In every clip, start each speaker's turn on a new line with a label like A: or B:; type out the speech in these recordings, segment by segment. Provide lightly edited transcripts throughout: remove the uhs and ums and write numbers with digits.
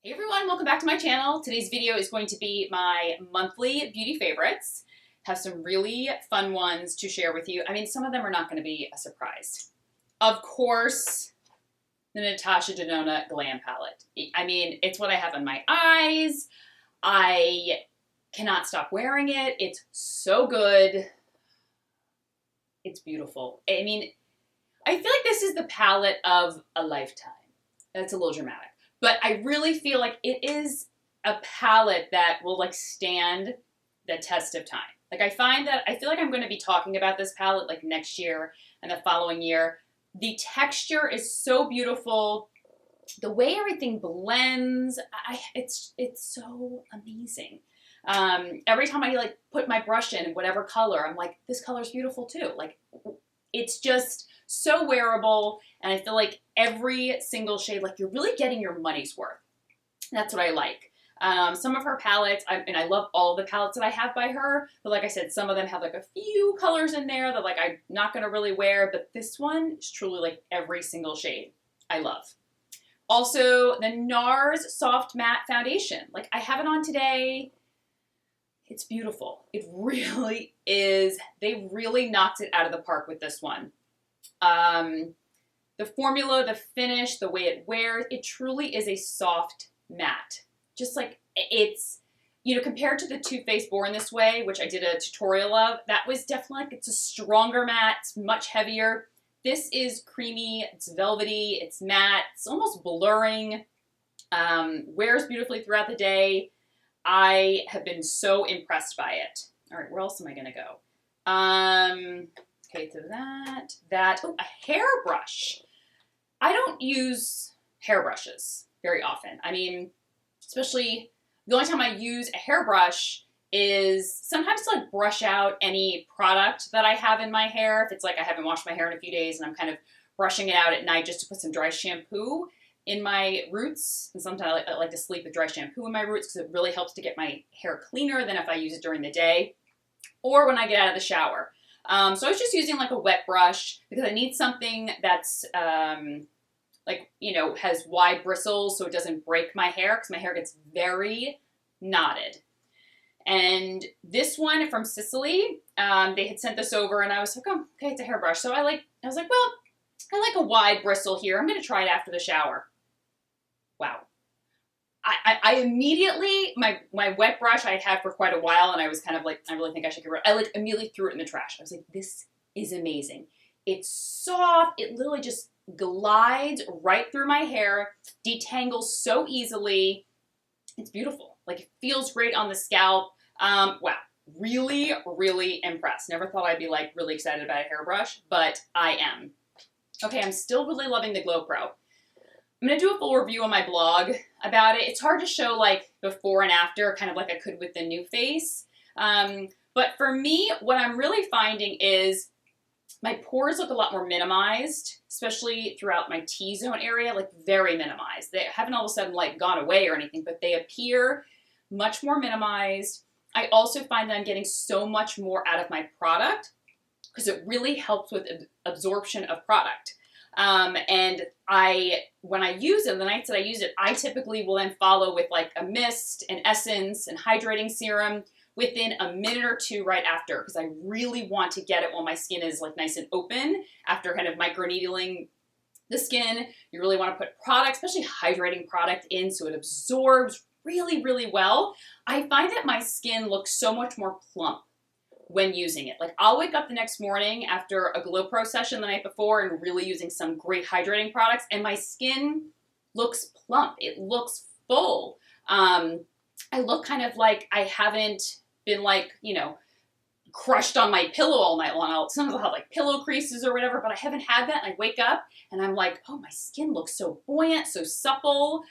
A: Hey everyone, welcome back to my channel. Today's video is going to be my monthly beauty favorites. Have some really fun ones to share with you. I mean, some of them are not going to be a surprise. Of course, the Natasha Denona Glam palette. I mean, it's what I have on my eyes. I cannot stop wearing it. It's so good. It's beautiful. I mean, I feel like this is the palette of a lifetime. That's a little dramatic. But I really feel like it is a palette that will like stand the test of time. Like I feel like I'm going to be talking about this palette like next year and the following year. The texture is so beautiful. The way everything blends, it's so amazing. Every time I like put my brush in whatever color, I'm like, this color's beautiful too. Like it's just so wearable, and I feel like every single shade, like you're really getting your money's worth. That's what I like. Some of her palettes, and I love all the palettes that I have by her, but like I said, some of them have like a few colors in there that like I'm not going to really wear, but this one is truly like every single shade I love. Also, the NARS Soft Matte Foundation. Like I have it on today. It's beautiful. It really is. They really knocked it out of the park with this one. The formula, the finish, the way it wears, it truly is a soft matte. Just like it's, you know, compared to the Too Faced Born This Way, which I did a tutorial of, that was definitely like, it's a stronger matte, it's much heavier. This is creamy, it's velvety, it's matte, it's almost blurring, wears beautifully throughout the day. I have been so impressed by it. All right, where else am I going to go? Okay, so oh, a hairbrush. I don't use hairbrushes very often. I mean, especially the only time I use a hairbrush is sometimes to like brush out any product that I have in my hair. If it's like I haven't washed my hair in a few days and I'm kind of brushing it out at night just to put some dry shampoo in my roots. And sometimes I like to sleep with dry shampoo in my roots because it really helps to get my hair cleaner than if I use it during the day or when I get out of the shower. So I was just using like a wet brush because I need something that's like, you know, has wide bristles so it doesn't break my hair because my hair gets very knotted. And this one from Sisley, they had sent this over and I was like, oh, okay, it's a hairbrush. So I was like, well, I like a wide bristle here. I'm going to try it after the shower. Wow. I immediately, my wet brush I had for quite a while and I was kind of like, I really think I should get rid of it. I like immediately threw it in the trash. I was like, this is amazing. It's soft. It literally just glides right through my hair, detangles so easily. It's beautiful. Like it feels great on the scalp. Wow. Really, really impressed. Never thought I'd be like really excited about a hairbrush, but I am. Okay, I'm still really loving the GlowPro. I'm going to do a full review on my blog about it. It's hard to show like before and after, kind of like I could with the new face. But for me, what I'm really finding is my pores look a lot more minimized, especially throughout my T-zone area, like very minimized. They haven't all of a sudden like gone away or anything, but they appear much more minimized. I also find that I'm getting so much more out of my product because it really helps with absorption of product. And when I use it, the nights that I use it, I typically will then follow with like a mist, an essence, and hydrating serum within a minute or two right after, because I really want to get it while my skin is like nice and open after kind of microneedling the skin. You really want to put product, especially hydrating product in so it absorbs really, really well. I find that my skin looks so much more plump when using it. Like I'll wake up the next morning after a GlowPro session the night before and really using some great hydrating products and my skin looks plump. It looks full. I look kind of like I haven't been like, you know, crushed on my pillow all night long. Sometimes I'll have like pillow creases or whatever, but I haven't had that. And I wake up and I'm like, oh, my skin looks so buoyant, so supple,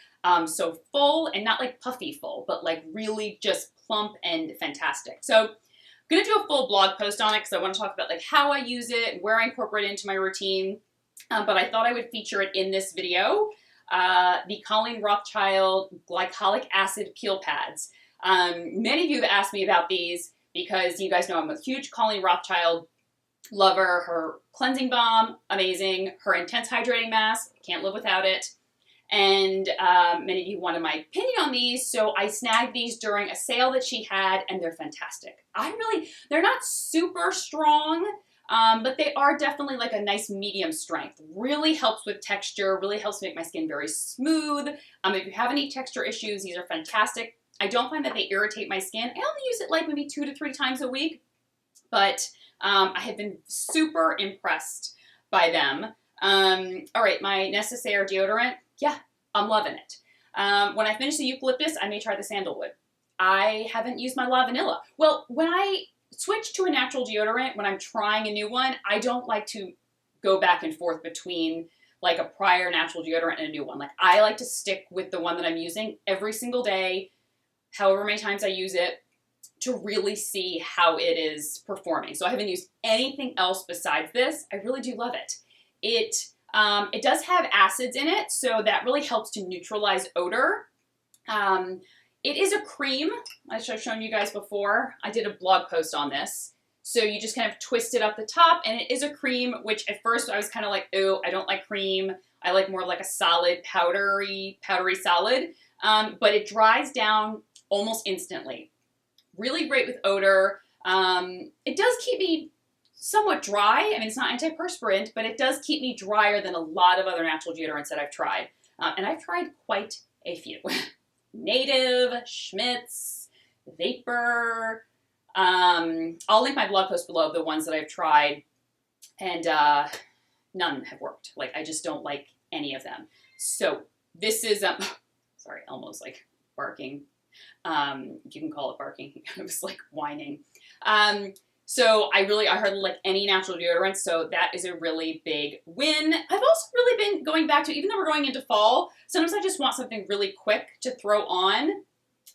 A: so full, and not like puffy full, but like really just plump and fantastic. So I'm going to do a full blog post on it because I want to talk about like how I use it and where I incorporate it into my routine. But I thought I would feature it in this video. The Colleen Rothschild glycolic acid peel pads. Many of you have asked me about these because you guys know I'm a huge Colleen Rothschild lover. Her cleansing balm, amazing. Her intense hydrating mask, can't live without it. And many of you wanted my opinion on these, so I snagged these during a sale that she had, and they're fantastic. They're not super strong, but they are definitely like a nice medium strength. Really helps with texture, really helps make my skin very smooth. If you have any texture issues, these are fantastic. I don't find that they irritate my skin. I only use it like maybe 2 to 3 times a week, but I have been super impressed by them. All right, my Necessaire deodorant, yeah, I'm loving it. When I finish the eucalyptus, I may try the sandalwood. I haven't used my La Vanilla. Well, when I switch to a natural deodorant, when I'm trying a new one, I don't like to go back and forth between like a prior natural deodorant and a new one. Like I like to stick with the one that I'm using every single day, however many times I use it, to really see how it is performing. So I haven't used anything else besides this. I really do love it. It does have acids in it, so that really helps to neutralize odor. It is a cream, as I've shown you guys before. I did a blog post on this. So you just kind of twist it up the top, and it is a cream, which at first I was kind of like, oh, I don't like cream. I like more like a solid, powdery solid. But it dries down almost instantly. Really great with odor. It does keep me somewhat dry. I mean, it's not antiperspirant, but it does keep me drier than a lot of other natural deodorants that I've tried. And I've tried quite a few. Native, Schmidt's, Vapor. I'll link my blog post below of the ones that I've tried, and none have worked. Like, I just don't like any of them. So this is, sorry, Elmo's like barking. You can call it barking. He was like whining. So I hardly like any natural deodorant, so that is a really big win. I've also really been going back to, even though we're going into fall, sometimes I just want something really quick to throw on.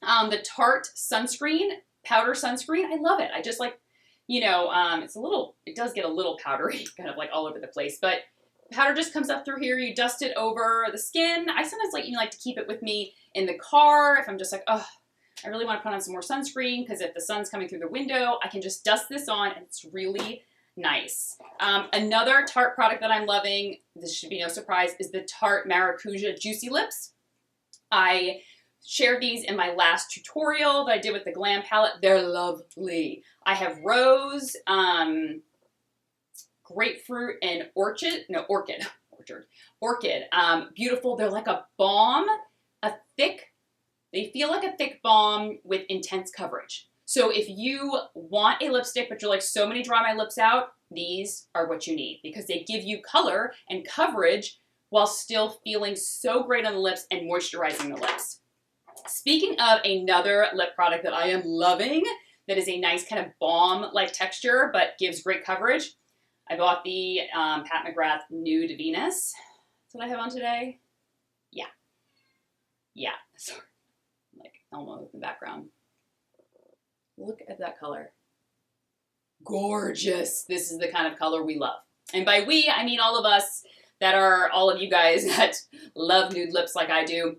A: The Tarte sunscreen, powder sunscreen, I love it. I just like, it does get a little powdery, kind of like all over the place, but powder just comes up through here. You dust it over the skin. I sometimes like to keep it with me in the car if I'm just like, oh, I really want to put on some more sunscreen, because if the sun's coming through the window, I can just dust this on, and it's really nice. Another Tarte product that I'm loving, this should be no surprise, is the Tarte Maracuja Juicy Lips. I shared these in my last tutorial that I did with the Glam palette. They're lovely. I have rose, grapefruit, and orchid. Beautiful. They're like a balm, they feel like a thick balm with intense coverage. So if you want a lipstick, but you're like, so many dry my lips out, these are what you need, because they give you color and coverage while still feeling so great on the lips and moisturizing the lips. Speaking of another lip product that I am loving, that is a nice kind of balm-like texture, but gives great coverage, I bought the Pat McGrath Nude Venus. That's what I have on today. Yeah. Sorry. Like Elmo in the background. Look at that color. Gorgeous. This is the kind of color we love. And by we, I mean all of you guys that love nude lips like I do.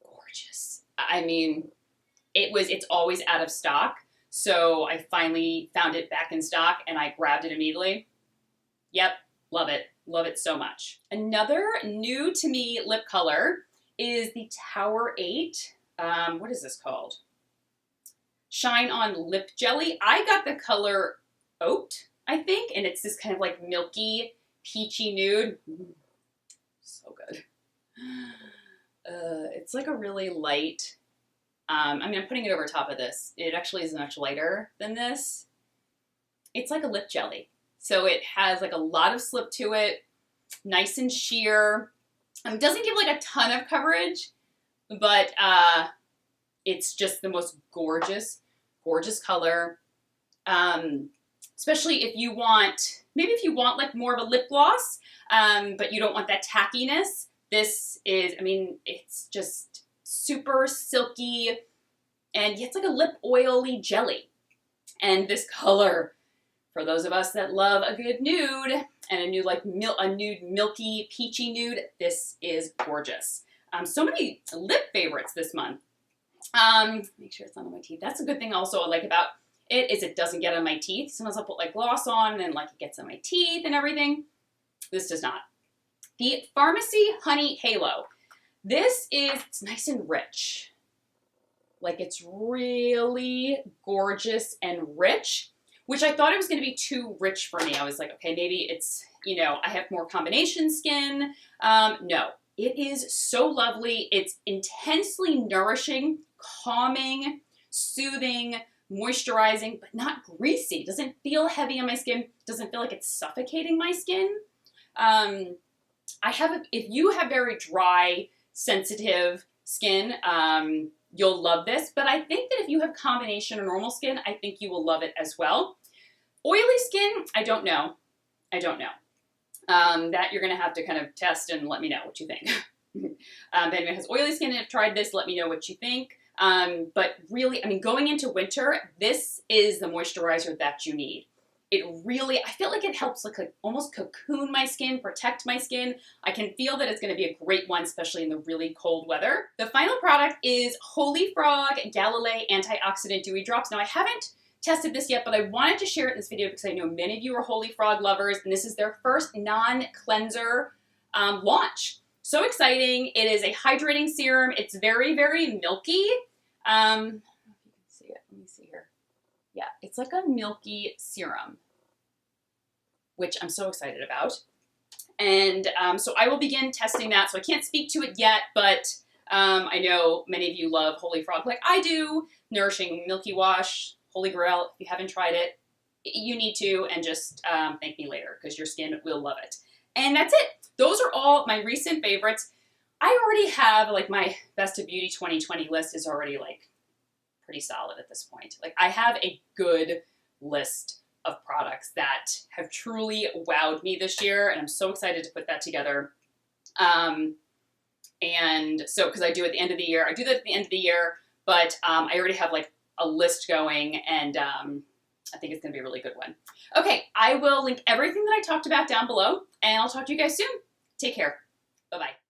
A: Gorgeous. I mean, it's always out of stock. So I finally found it back in stock, and I grabbed it immediately. Yep, love it. Love it so much. Another new to me lip color is the Tower 8. What is this called? Shine On Lip Jelly. I got the color Oat, I think, and it's this kind of like milky, peachy nude. So good. It's like a really light, I'm putting it over top of this. It actually is much lighter than this. It's like a lip jelly. So it has like a lot of slip to it, nice and sheer. It doesn't give like a ton of coverage, but it's just the most gorgeous color. Especially if you want like more of a lip gloss, but you don't want that tackiness. This is, it's just super silky, and it's like a lip oily jelly. And this color, for those of us that love a good nude and a nude milky peachy nude, this is gorgeous. So many lip favorites this month. Make sure it's not on my teeth. That's a good thing also I like about it, is it doesn't get on my teeth. Sometimes I'll put like gloss on and then like it gets on my teeth and everything. This does not. The Pharmacy Honey Halo. This is, it's nice and rich. Like it's really gorgeous and rich, which I thought it was going to be too rich for me. I was like, okay, maybe it's, you know, I have more combination skin. No, it is so lovely. It's intensely nourishing, calming, soothing, moisturizing, but not greasy. It doesn't feel heavy on my skin. It doesn't feel like it's suffocating my skin. If you have very dry, sensitive skin, you'll love this, but I think that if you have combination or normal skin, I think you will love it as well. Oily skin, I don't know. I don't know. That you're going to have to kind of test and let me know what you think. If anyone has oily skin and have tried this, let me know what you think. But really, I mean, going into winter, this is the moisturizer that you need. It really, I feel like it helps like almost cocoon my skin, protect my skin. I can feel that it's going to be a great one, especially in the really cold weather. The final product is Holy Frog Galilei Antioxidant Dewy Drops. Now, I haven't tested this yet, but I wanted to share it in this video because I know many of you are Holy Frog lovers, and this is their first non-cleanser launch. So exciting. It is a hydrating serum. It's very, very milky. I don't know if you can see it. Let me see here. Yeah, it's like a milky serum, which I'm so excited about. And so I will begin testing that. So I can't speak to it yet, but I know many of you love Holy Frog like I do. Nourishing Milky Wash, Holy Grail. If you haven't tried it, you need to, and just thank me later because your skin will love it. And that's it. Those are all my recent favorites. I already have, like, my Best of Beauty 2020 list is already, like, pretty solid at this point. Like, I have a good list of products that have truly wowed me this year, and I'm so excited to put that together. And so, because I do at the end of the year, I do that at the end of the year, but I already have, like, a list going, and I think it's going to be a really good one. Okay, I will link everything that I talked about down below, and I'll talk to you guys soon. Take care. Bye-bye.